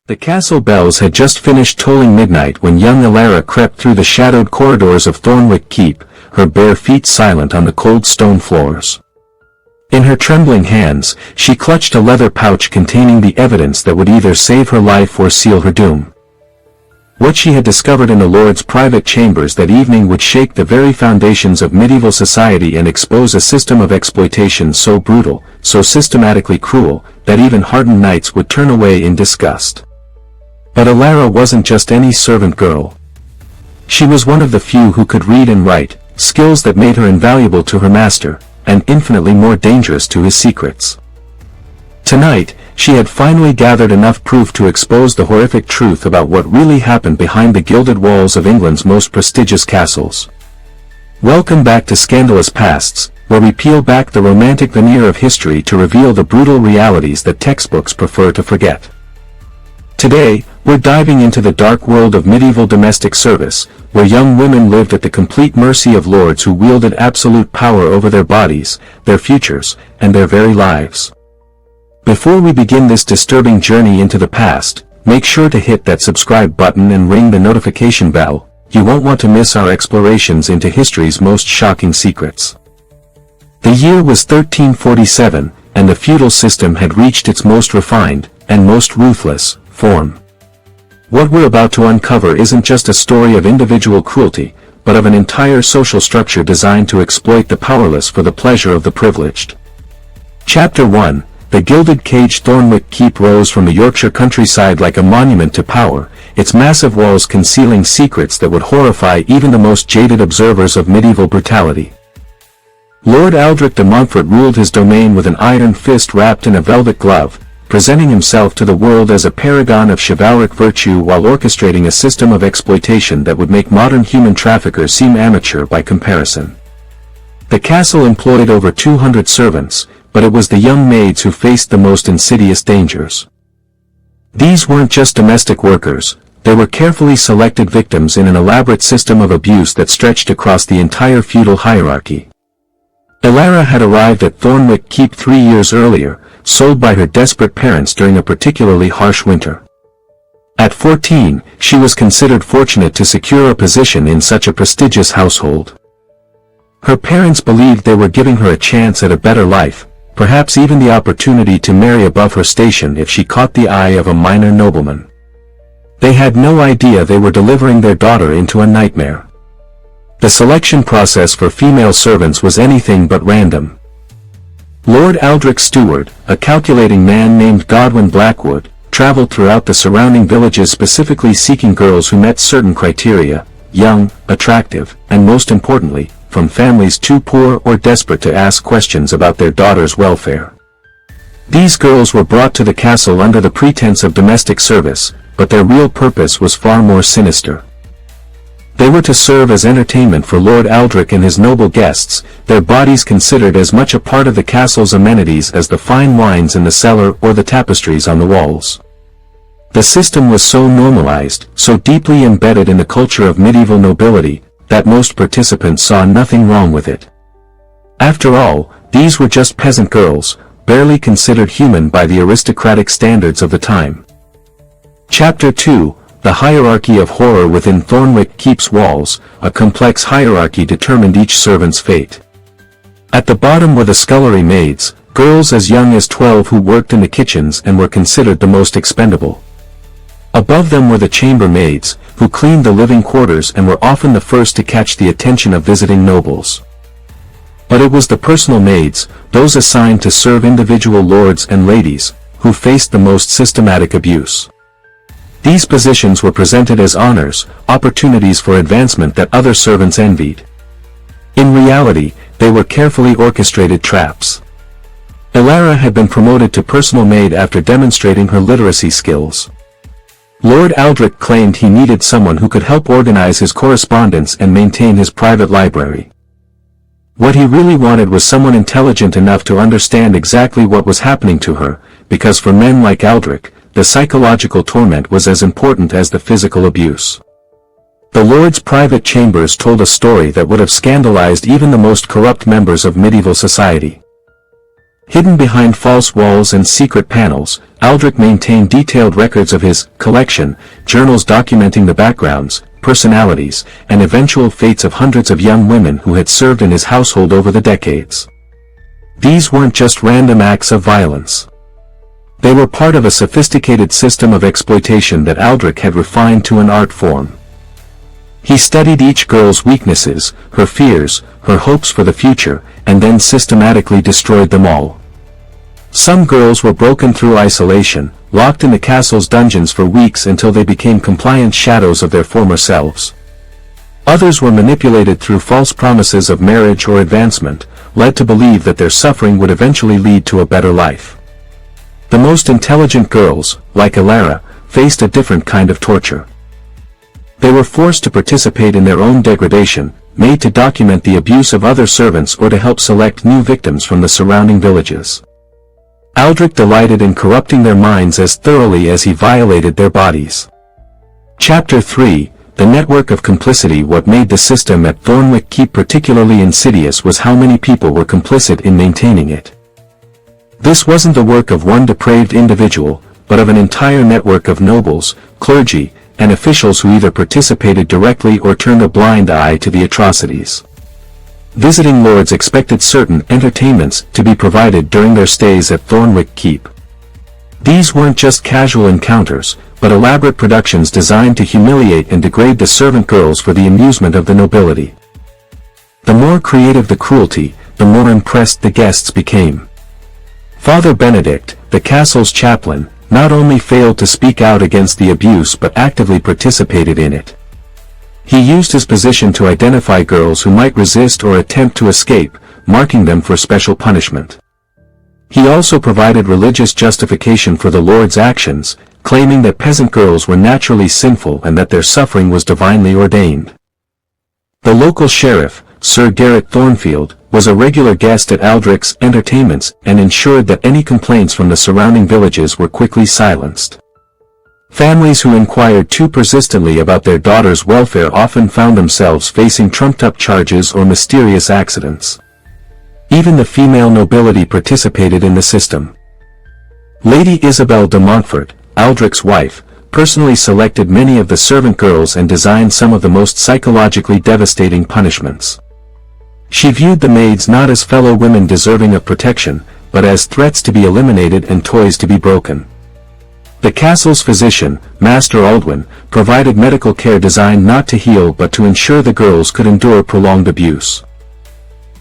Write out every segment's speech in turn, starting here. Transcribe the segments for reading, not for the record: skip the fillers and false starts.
The castle bells had just finished tolling midnight when young Elara crept through the shadowed corridors of Thornwick Keep, her bare feet silent on the cold stone floors. In her trembling hands, she clutched a leather pouch containing the evidence that would either save her life or seal her doom. What she had discovered in the Lord's private chambers that evening would shake the very foundations of medieval society and expose a system of exploitation so brutal, so systematically cruel, that even hardened knights would turn away in disgust. But Elara wasn't just any servant girl. She was one of the few who could read and write, skills that made her invaluable to her master, and infinitely more dangerous to his secrets. Tonight, she had finally gathered enough proof to expose the horrific truth about what really happened behind the gilded walls of England's most prestigious castles. Welcome back to Scandalous Pasts, where we peel back the romantic veneer of history to reveal the brutal realities that textbooks prefer to forget. Today, we're diving into the dark world of medieval domestic service, where young women lived at the complete mercy of lords who wielded absolute power over their bodies, their futures, and their very lives. Before we begin this disturbing journey into the past, make sure to hit that subscribe button and ring the notification bell. You won't want to miss our explorations into history's most shocking secrets. The year was 1347, and the feudal system had reached its most refined, and most ruthless, form. What we're about to uncover isn't just a story of individual cruelty, but of an entire social structure designed to exploit the powerless for the pleasure of the privileged. Chapter 1. The gilded cage. Thornwick Keep rose from the Yorkshire countryside like a monument to power, its massive walls concealing secrets that would horrify even the most jaded observers of medieval brutality. Lord Aldrich de Montfort ruled his domain with an iron fist wrapped in a velvet glove, presenting himself to the world as a paragon of chivalric virtue while orchestrating a system of exploitation that would make modern human traffickers seem amateur by comparison. The castle employed over 200 servants, but it was the young maids who faced the most insidious dangers. These weren't just domestic workers, they were carefully selected victims in an elaborate system of abuse that stretched across the entire feudal hierarchy. Elara had arrived at Thornwick Keep 3 years earlier, sold by her desperate parents during a particularly harsh winter. At 14, she was considered fortunate to secure a position in such a prestigious household. Her parents believed they were giving her a chance at a better life, perhaps even the opportunity to marry above her station if she caught the eye of a minor nobleman. They had no idea they were delivering their daughter into a nightmare. The selection process for female servants was anything but random. Lord Aldrich's steward, a calculating man named Godwin Blackwood, traveled throughout the surrounding villages specifically seeking girls who met certain criteria: young, attractive, and most importantly, from families too poor or desperate to ask questions about their daughter's welfare. These girls were brought to the castle under the pretense of domestic service, but their real purpose was far more sinister. They were to serve as entertainment for Lord Aldrich and his noble guests, their bodies considered as much a part of the castle's amenities as the fine wines in the cellar or the tapestries on the walls. The system was so normalized, so deeply embedded in the culture of medieval nobility, that most participants saw nothing wrong with it. After all, these were just peasant girls, barely considered human by the aristocratic standards of the time. Chapter 2. The hierarchy of horror within Thornwick Keep's walls. A complex hierarchy determined each servant's fate. At the bottom were the scullery maids, girls as young as 12 who worked in the kitchens and were considered the most expendable. Above them were the chamber maids, who cleaned the living quarters and were often the first to catch the attention of visiting nobles. But it was the personal maids, those assigned to serve individual lords and ladies, who faced the most systematic abuse. These positions were presented as honors, opportunities for advancement that other servants envied. In reality, they were carefully orchestrated traps. Elara had been promoted to personal maid after demonstrating her literacy skills. Lord Aldrich claimed he needed someone who could help organize his correspondence and maintain his private library. What he really wanted was someone intelligent enough to understand exactly what was happening to her, because for men like Aldrich, the psychological torment was as important as the physical abuse. The Lord's private chambers told a story that would have scandalized even the most corrupt members of medieval society. Hidden behind false walls and secret panels, Aldrich maintained detailed records of his collection, journals documenting the backgrounds, personalities, and eventual fates of hundreds of young women who had served in his household over the decades. These weren't just random acts of violence. They were part of a sophisticated system of exploitation that Aldrich had refined to an art form. He studied each girl's weaknesses, her fears, her hopes for the future, and then systematically destroyed them all. Some girls were broken through isolation, locked in the castle's dungeons for weeks until they became compliant shadows of their former selves. Others were manipulated through false promises of marriage or advancement, led to believe that their suffering would eventually lead to a better life. The most intelligent girls, like Elara, faced a different kind of torture. They were forced to participate in their own degradation, made to document the abuse of other servants or to help select new victims from the surrounding villages. Aldrich delighted in corrupting their minds as thoroughly as he violated their bodies. Chapter 3, The Network of Complicity. What made the system at Thornwick Keep particularly insidious was how many people were complicit in maintaining it. This wasn't the work of one depraved individual, but of an entire network of nobles, clergy, and officials who either participated directly or turned a blind eye to the atrocities. Visiting lords expected certain entertainments to be provided during their stays at Thornwick Keep. These weren't just casual encounters, but elaborate productions designed to humiliate and degrade the servant girls for the amusement of the nobility. The more creative the cruelty, the more impressed the guests became. Father Benedict, the castle's chaplain, not only failed to speak out against the abuse but actively participated in it. He used his position to identify girls who might resist or attempt to escape, marking them for special punishment. He also provided religious justification for the Lord's actions, claiming that peasant girls were naturally sinful and that their suffering was divinely ordained. The local sheriff, Sir Garrett Thornfield, was a regular guest at Aldrich's entertainments and ensured that any complaints from the surrounding villages were quickly silenced. Families who inquired too persistently about their daughter's welfare often found themselves facing trumped-up charges or mysterious accidents. Even the female nobility participated in the system. Lady Isabel de Montfort, Aldrich's wife, personally selected many of the servant girls and designed some of the most psychologically devastating punishments. She viewed the maids not as fellow women deserving of protection, but as threats to be eliminated and toys to be broken. The castle's physician, Master Aldwin, provided medical care designed not to heal but to ensure the girls could endure prolonged abuse.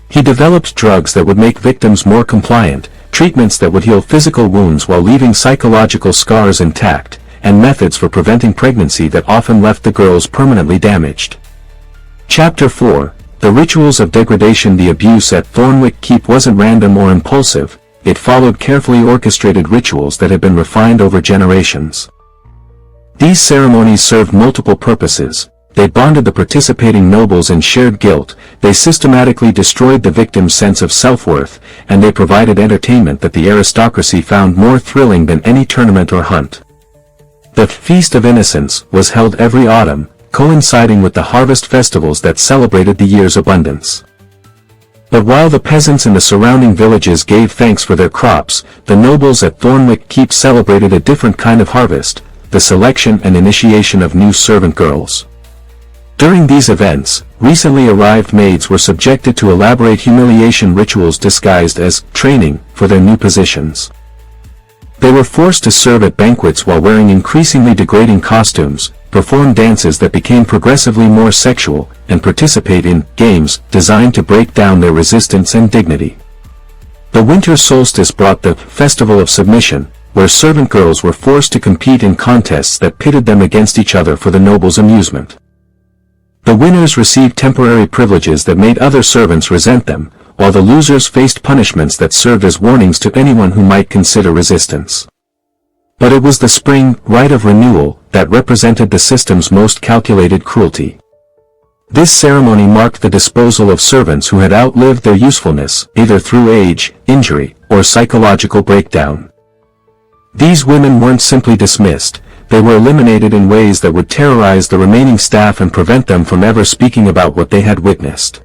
He developed drugs that would make victims more compliant, treatments that would heal physical wounds while leaving psychological scars intact, and methods for preventing pregnancy that often left the girls permanently damaged. Chapter 4, The Rituals of Degradation. The abuse at Thornwick Keep wasn't random or impulsive, it followed carefully orchestrated rituals that had been refined over generations. These ceremonies served multiple purposes. They bonded the participating nobles in shared guilt, they systematically destroyed the victim's sense of self-worth, and they provided entertainment that the aristocracy found more thrilling than any tournament or hunt. The Feast of Innocence was held every autumn, coinciding with the harvest festivals that celebrated the year's abundance. But while the peasants in the surrounding villages gave thanks for their crops, the nobles at Thornwick Keep celebrated a different kind of harvest, the selection and initiation of new servant girls. During these events, recently arrived maids were subjected to elaborate humiliation rituals disguised as training for their new positions. They were forced to serve at banquets while wearing increasingly degrading costumes, perform dances that became progressively more sexual, and participate in games designed to break down their resistance and dignity. The winter solstice brought the Festival of Submission, where servant girls were forced to compete in contests that pitted them against each other for the nobles' amusement. The winners received temporary privileges that made other servants resent them, while the losers faced punishments that served as warnings to anyone who might consider resistance. But it was the spring rite of renewal that represented the system's most calculated cruelty. This ceremony marked the disposal of servants who had outlived their usefulness, either through age, injury, or psychological breakdown. These women weren't simply dismissed, they were eliminated in ways that would terrorize the remaining staff and prevent them from ever speaking about what they had witnessed.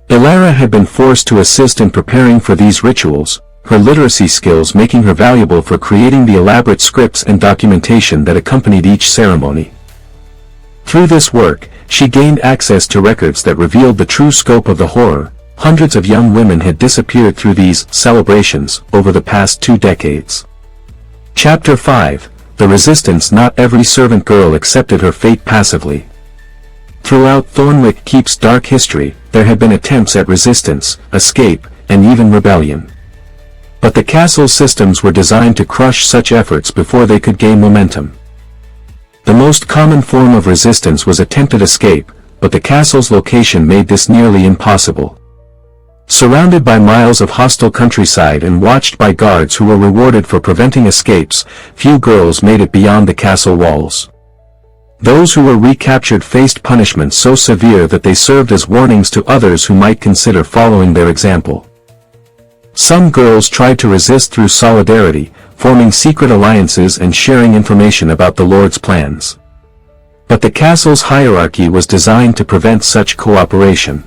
Elara had been forced to assist in preparing for these rituals, her literacy skills making her valuable for creating the elaborate scripts and documentation that accompanied each ceremony. Through this work, she gained access to records that revealed the true scope of the horror. Hundreds of young women had disappeared through these celebrations over the past 2 decades. Chapter 5. The Resistance. Not every servant girl accepted her fate passively. Throughout Thornwick Keep's dark history, there had been attempts at resistance, escape, and even rebellion. But the castle's systems were designed to crush such efforts before they could gain momentum. The most common form of resistance was attempted escape, but the castle's location made this nearly impossible. Surrounded by miles of hostile countryside and watched by guards who were rewarded for preventing escapes, few girls made it beyond the castle walls. Those who were recaptured faced punishment so severe that they served as warnings to others who might consider following their example. Some girls tried to resist through solidarity, forming secret alliances and sharing information about the Lord's plans. But the castle's hierarchy was designed to prevent such cooperation.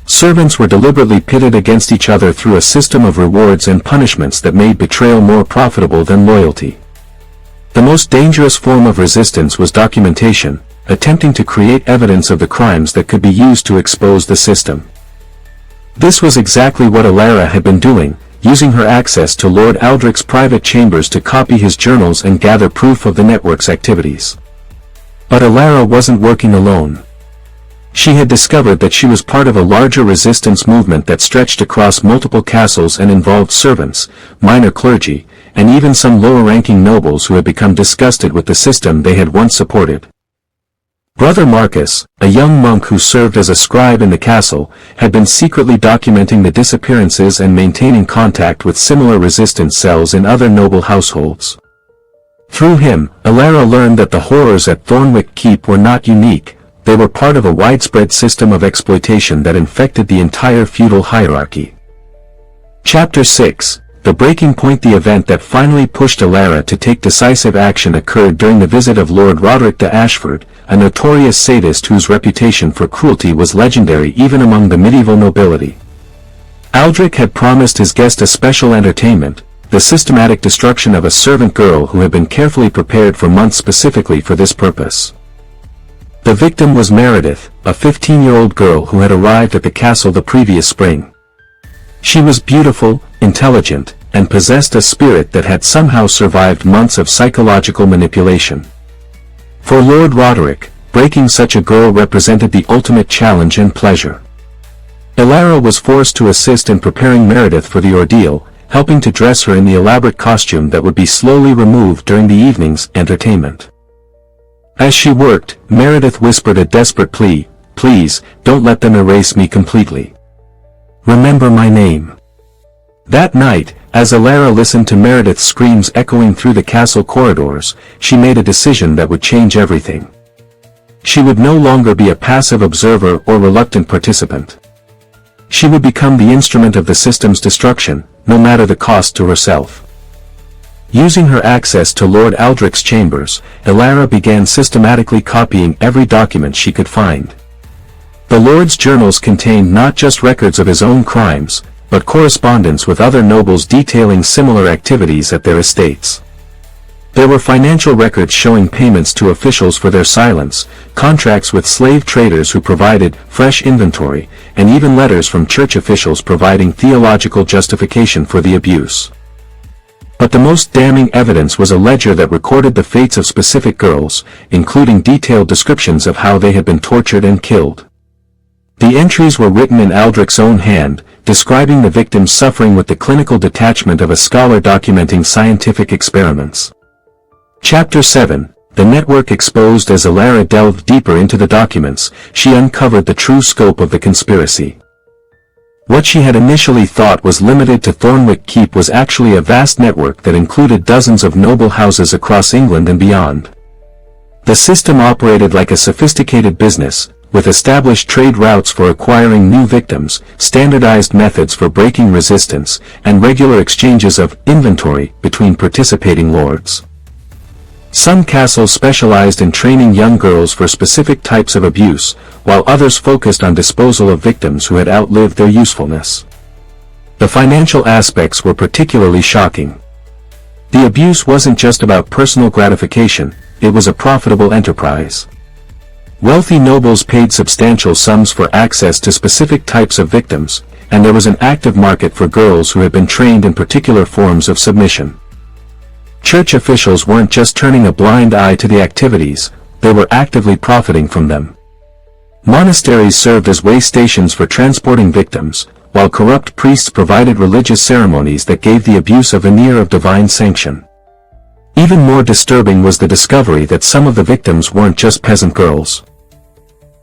Servants were deliberately pitted against each other through a system of rewards and punishments that made betrayal more profitable than loyalty. The most dangerous form of resistance was documentation, attempting to create evidence of the crimes that could be used to expose the system. This was exactly what Alara had been doing, using her access to Lord Aldrich's private chambers to copy his journals and gather proof of the network's activities. But Alara wasn't working alone. She had discovered that she was part of a larger resistance movement that stretched across multiple castles and involved servants, minor clergy, and even some lower-ranking nobles who had become disgusted with the system they had once supported. Brother Marcus, a young monk who served as a scribe in the castle, had been secretly documenting the disappearances and maintaining contact with similar resistance cells in other noble households. Through him, Alara learned that the horrors at Thornwick Keep were not unique. They were part of a widespread system of exploitation that infected the entire feudal hierarchy. Chapter 6. The breaking point. The event that finally pushed Alara to take decisive action occurred during the visit of Lord Roderick de Ashford, a notorious sadist whose reputation for cruelty was legendary even among the medieval nobility. Aldrich had promised his guest a special entertainment, the systematic destruction of a servant girl who had been carefully prepared for months specifically for this purpose. The victim was Meredith, a 15-year-old girl who had arrived at the castle the previous spring. She was beautiful, intelligent, and possessed a spirit that had somehow survived months of psychological manipulation. For Lord Roderick, breaking such a girl represented the ultimate challenge and pleasure. Alara was forced to assist in preparing Meredith for the ordeal, helping to dress her in the elaborate costume that would be slowly removed during the evening's entertainment. As she worked, Meredith whispered a desperate plea, "Please, don't let them erase me completely. Remember my name." That night, as Alara listened to Meredith's screams echoing through the castle corridors, she made a decision that would change everything. She would no longer be a passive observer or reluctant participant. She would become the instrument of the system's destruction, no matter the cost to herself. Using her access to Lord Aldrich's chambers, Alara began systematically copying every document she could find. The Lord's journals contained not just records of his own crimes, but correspondence with other nobles detailing similar activities at their estates. There were financial records showing payments to officials for their silence, contracts with slave traders who provided fresh inventory, and even letters from church officials providing theological justification for the abuse. But the most damning evidence was a ledger that recorded the fates of specific girls, including detailed descriptions of how they had been tortured and killed. The entries were written in Aldrich's own hand, describing the victims' suffering with the clinical detachment of a scholar documenting scientific experiments. Chapter 7. The network exposed. As Alara delved deeper into the documents, she uncovered the true scope of the conspiracy. What she had initially thought was limited to Thornwick Keep was actually a vast network that included dozens of noble houses across England and beyond. The system operated like a sophisticated business, with established trade routes for acquiring new victims, standardized methods for breaking resistance, and regular exchanges of inventory between participating lords. Some castles specialized in training young girls for specific types of abuse, while others focused on disposal of victims who had outlived their usefulness. The financial aspects were particularly shocking. The abuse wasn't just about personal gratification, it was a profitable enterprise. Wealthy nobles paid substantial sums for access to specific types of victims, and there was an active market for girls who had been trained in particular forms of submission. Church officials weren't just turning a blind eye to the activities, they were actively profiting from them. Monasteries served as way stations for transporting victims, while corrupt priests provided religious ceremonies that gave the abuse a veneer of divine sanction. Even more disturbing was the discovery that some of the victims weren't just peasant girls.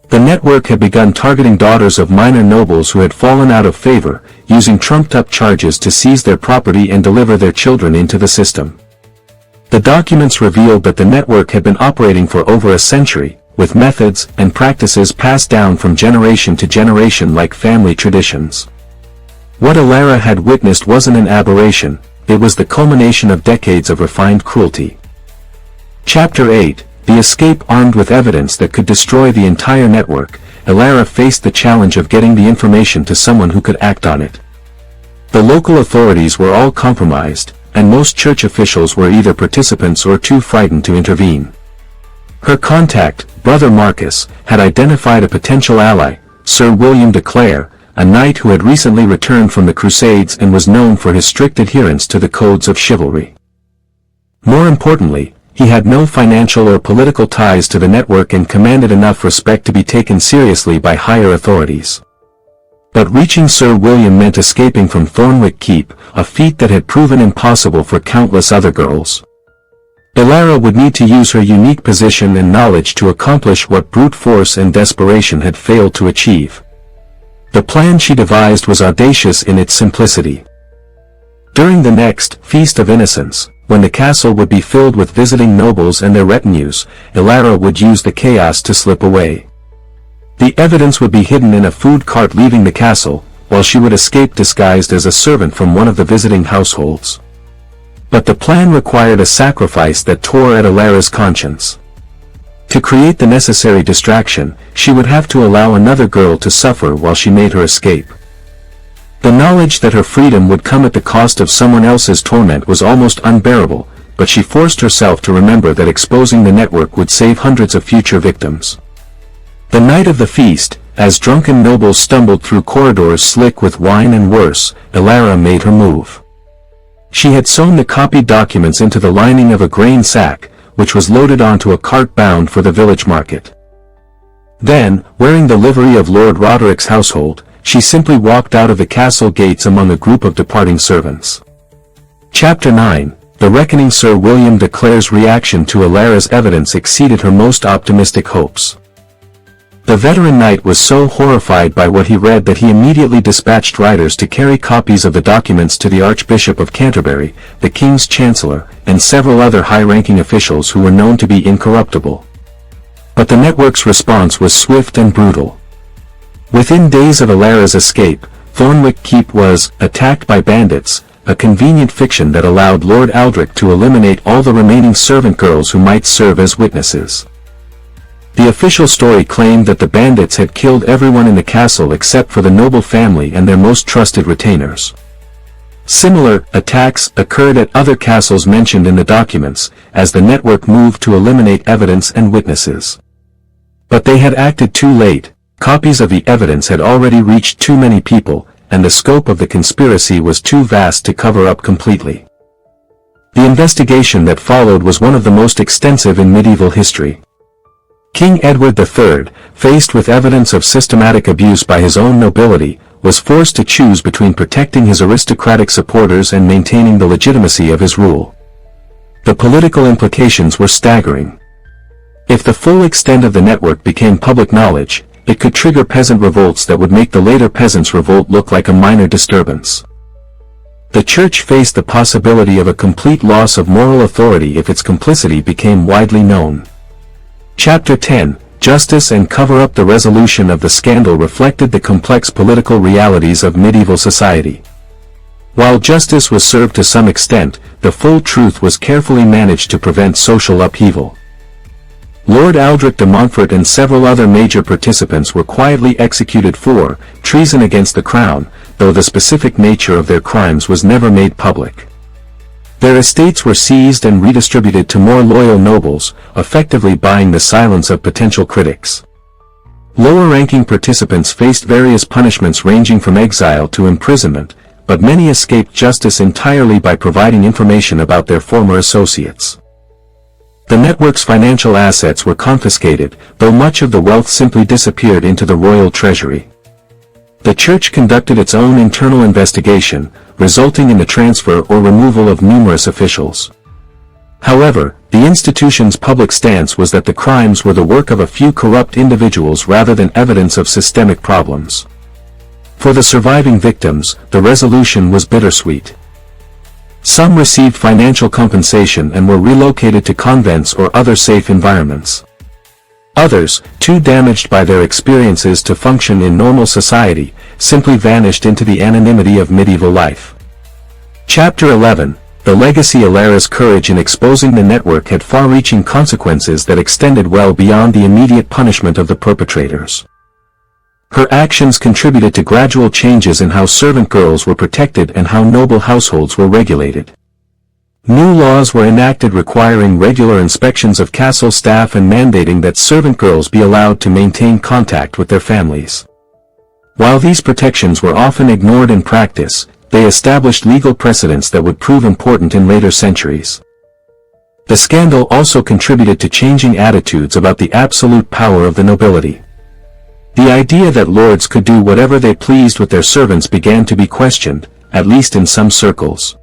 The network had begun targeting daughters of minor nobles who had fallen out of favor, using trumped-up charges to seize their property and deliver their children into the system. The documents revealed that the network had been operating for over a century, with methods and practices passed down from generation to generation like family traditions. What Alara had witnessed wasn't an aberration, it was the culmination of decades of refined cruelty. Chapter 8, The Escape. Armed with evidence that could destroy the entire network, Alara faced the challenge of getting the information to someone who could act on it. The local authorities were all compromised, and most church officials were either participants or too frightened to intervene. Her contact, Brother Marcus, had identified a potential ally, Sir William de Clare, a knight who had recently returned from the Crusades and was known for his strict adherence to the codes of chivalry. More importantly, he had no financial or political ties to the network and commanded enough respect to be taken seriously by higher authorities. But reaching Sir William meant escaping from Thornwick Keep, a feat that had proven impossible for countless other girls. Alara would need to use her unique position and knowledge to accomplish what brute force and desperation had failed to achieve. The plan she devised was audacious in its simplicity. During the next Feast of Innocence, when the castle would be filled with visiting nobles and their retinues, Alara would use the chaos to slip away. The evidence would be hidden in a food cart leaving the castle, while she would escape disguised as a servant from one of the visiting households. But the plan required a sacrifice that tore at Alara's conscience. To create the necessary distraction, she would have to allow another girl to suffer while she made her escape. The knowledge that her freedom would come at the cost of someone else's torment was almost unbearable, but she forced herself to remember that exposing the network would save hundreds of future victims. The night of the feast, as drunken nobles stumbled through corridors slick with wine and worse, Alara made her move. She had sewn the copied documents into the lining of a grain sack, which was loaded onto a cart bound for the village market. Then, wearing the livery of Lord Roderick's household, she simply walked out of the castle gates among a group of departing servants. Chapter 9, The Reckoning. Sir William de Clare's reaction to Alara's evidence exceeded her most optimistic hopes. The veteran knight was so horrified by what he read that he immediately dispatched riders to carry copies of the documents to the Archbishop of Canterbury, the King's Chancellor, and several other high-ranking officials who were known to be incorruptible. But the network's response was swift and brutal. Within days of Alara's escape, Thornwick Keep was attacked by bandits, a convenient fiction that allowed Lord Aldrich to eliminate all the remaining servant girls who might serve as witnesses. The official story claimed that the bandits had killed everyone in the castle except for the noble family and their most trusted retainers. Similar attacks occurred at other castles mentioned in the documents, as the network moved to eliminate evidence and witnesses. But they had acted too late, copies of the evidence had already reached too many people, and the scope of the conspiracy was too vast to cover up completely. The investigation that followed was one of the most extensive in medieval history. King Edward III, faced with evidence of systematic abuse by his own nobility, was forced to choose between protecting his aristocratic supporters and maintaining the legitimacy of his rule. The political implications were staggering. If the full extent of the network became public knowledge, it could trigger peasant revolts that would make the later Peasants' Revolt look like a minor disturbance. The Church faced the possibility of a complete loss of moral authority if its complicity became widely known. Chapter 10, Justice and Cover-Up. The resolution of the scandal reflected the complex political realities of medieval society. While justice was served to some extent, the full truth was carefully managed to prevent social upheaval. Lord Aldrich de Montfort and several other major participants were quietly executed for treason against the crown, though the specific nature of their crimes was never made public. Their estates were seized and redistributed to more loyal nobles, effectively buying the silence of potential critics. Lower-ranking participants faced various punishments ranging from exile to imprisonment, but many escaped justice entirely by providing information about their former associates. The network's financial assets were confiscated, though much of the wealth simply disappeared into the royal treasury. The church conducted its own internal investigation, resulting in the transfer or removal of numerous officials. However, the institution's public stance was that the crimes were the work of a few corrupt individuals rather than evidence of systemic problems. For the surviving victims, the resolution was bittersweet. Some received financial compensation and were relocated to convents or other safe environments. Others, too damaged by their experiences to function in normal society, simply vanished into the anonymity of medieval life. Chapter 11. The legacy. Alara's courage in exposing the network had far-reaching consequences that extended well beyond the immediate punishment of the perpetrators. Her actions contributed to gradual changes in how servant girls were protected and how noble households were regulated. New laws were enacted requiring regular inspections of castle staff and mandating that servant girls be allowed to maintain contact with their families. While these protections were often ignored in practice, they established legal precedents that would prove important in later centuries. The scandal also contributed to changing attitudes about the absolute power of the nobility. The idea that lords could do whatever they pleased with their servants began to be questioned, at least in some circles.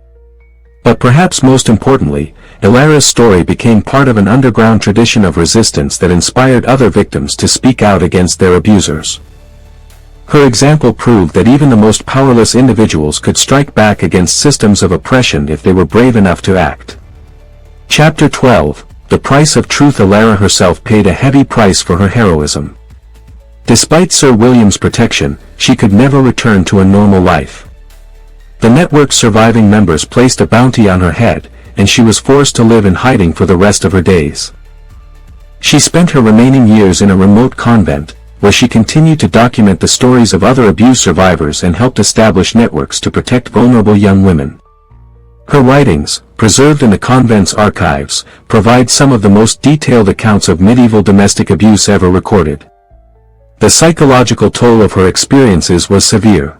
But perhaps most importantly, Alara's story became part of an underground tradition of resistance that inspired other victims to speak out against their abusers. Her example proved that even the most powerless individuals could strike back against systems of oppression if they were brave enough to act. Chapter 12. The Price of Truth. Alara herself paid a heavy price for her heroism. Despite Sir William's protection, she could never return to a normal life. The network's surviving members placed a bounty on her head, and she was forced to live in hiding for the rest of her days. She spent her remaining years in a remote convent, where she continued to document the stories of other abuse survivors and helped establish networks to protect vulnerable young women. Her writings, preserved in the convent's archives, provide some of the most detailed accounts of medieval domestic abuse ever recorded. The psychological toll of her experiences was severe.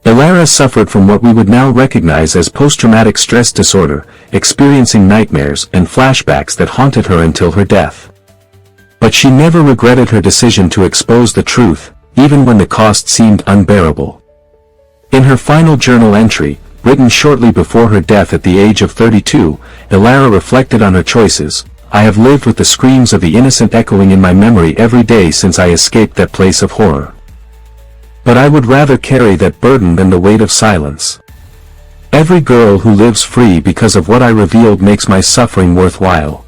Alara suffered from what we would now recognize as post-traumatic stress disorder, experiencing nightmares and flashbacks that haunted her until her death. But she never regretted her decision to expose the truth, even when the cost seemed unbearable. In her final journal entry, written shortly before her death at the age of 32, Alara reflected on her choices. "I have lived with the screams of the innocent echoing in my memory every day since I escaped that place of horror. But I would rather carry that burden than the weight of silence. Every girl who lives free because of what I revealed makes my suffering worthwhile."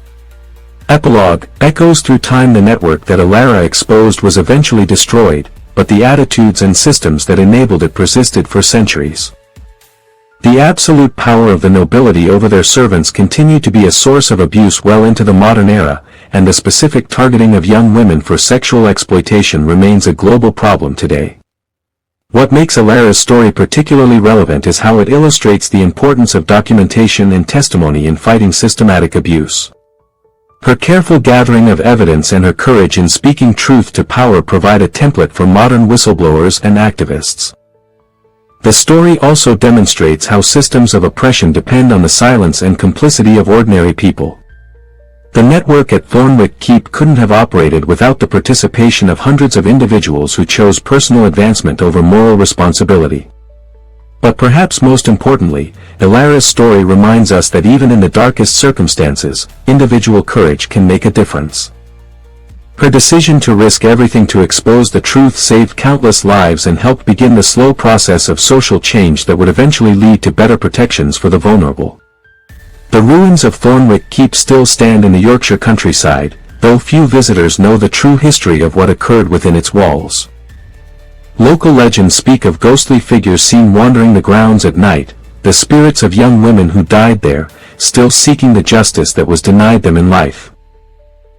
Epilogue. Echoes through time. The network that Alara exposed was eventually destroyed, but the attitudes and systems that enabled it persisted for centuries. The absolute power of the nobility over their servants continued to be a source of abuse well into the modern era, and the specific targeting of young women for sexual exploitation remains a global problem today. What makes Alara's story particularly relevant is how it illustrates the importance of documentation and testimony in fighting systematic abuse. Her careful gathering of evidence and her courage in speaking truth to power provide a template for modern whistleblowers and activists. The story also demonstrates how systems of oppression depend on the silence and complicity of ordinary people. The network at Thornwick Keep couldn't have operated without the participation of hundreds of individuals who chose personal advancement over moral responsibility. But perhaps most importantly, Alara's story reminds us that even in the darkest circumstances, individual courage can make a difference. Her decision to risk everything to expose the truth saved countless lives and helped begin the slow process of social change that would eventually lead to better protections for the vulnerable. The ruins of Thornwick Keep still stand in the Yorkshire countryside, though few visitors know the true history of what occurred within its walls. Local legends speak of ghostly figures seen wandering the grounds at night, the spirits of young women who died there, still seeking the justice that was denied them in life.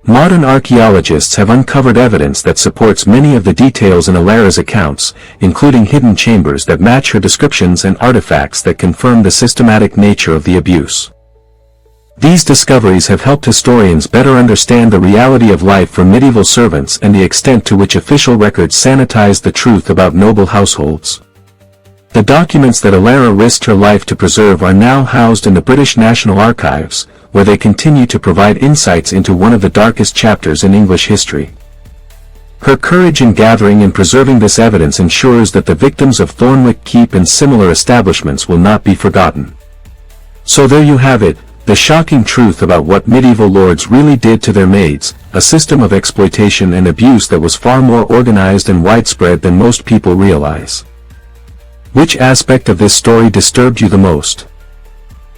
Modern archaeologists have uncovered evidence that supports many of the details in Alara's accounts, including hidden chambers that match her descriptions and artifacts that confirm the systematic nature of the abuse. These discoveries have helped historians better understand the reality of life for medieval servants and the extent to which official records sanitized the truth about noble households. The documents that Alara risked her life to preserve are now housed in the British National Archives, where they continue to provide insights into one of the darkest chapters in English history. Her courage in gathering and preserving this evidence ensures that the victims of Thornwick Keep and similar establishments will not be forgotten. So there you have it, the shocking truth about what medieval lords really did to their maids, a system of exploitation and abuse that was far more organized and widespread than most people realize. Which aspect of this story disturbed you the most?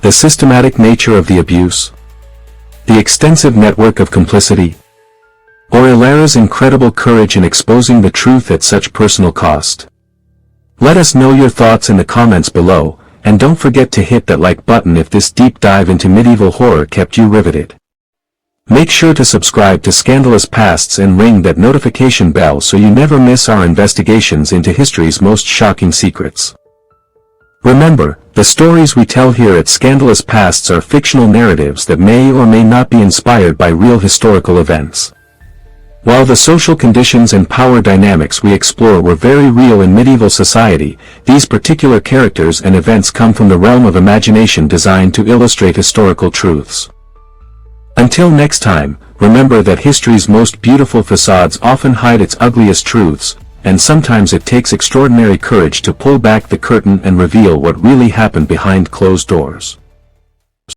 The systematic nature of the abuse? The extensive network of complicity? Or Alara's incredible courage in exposing the truth at such personal cost? Let us know your thoughts in the comments below, and don't forget to hit that like button if this deep dive into medieval horror kept you riveted. Make sure to subscribe to Scandalous Pasts and ring that notification bell so you never miss our investigations into history's most shocking secrets. Remember, the stories we tell here at Scandalous Pasts are fictional narratives that may or may not be inspired by real historical events. While the social conditions and power dynamics we explore were very real in medieval society, these particular characters and events come from the realm of imagination designed to illustrate historical truths. Until next time, remember that history's most beautiful facades often hide its ugliest truths, and sometimes it takes extraordinary courage to pull back the curtain and reveal what really happened behind closed doors.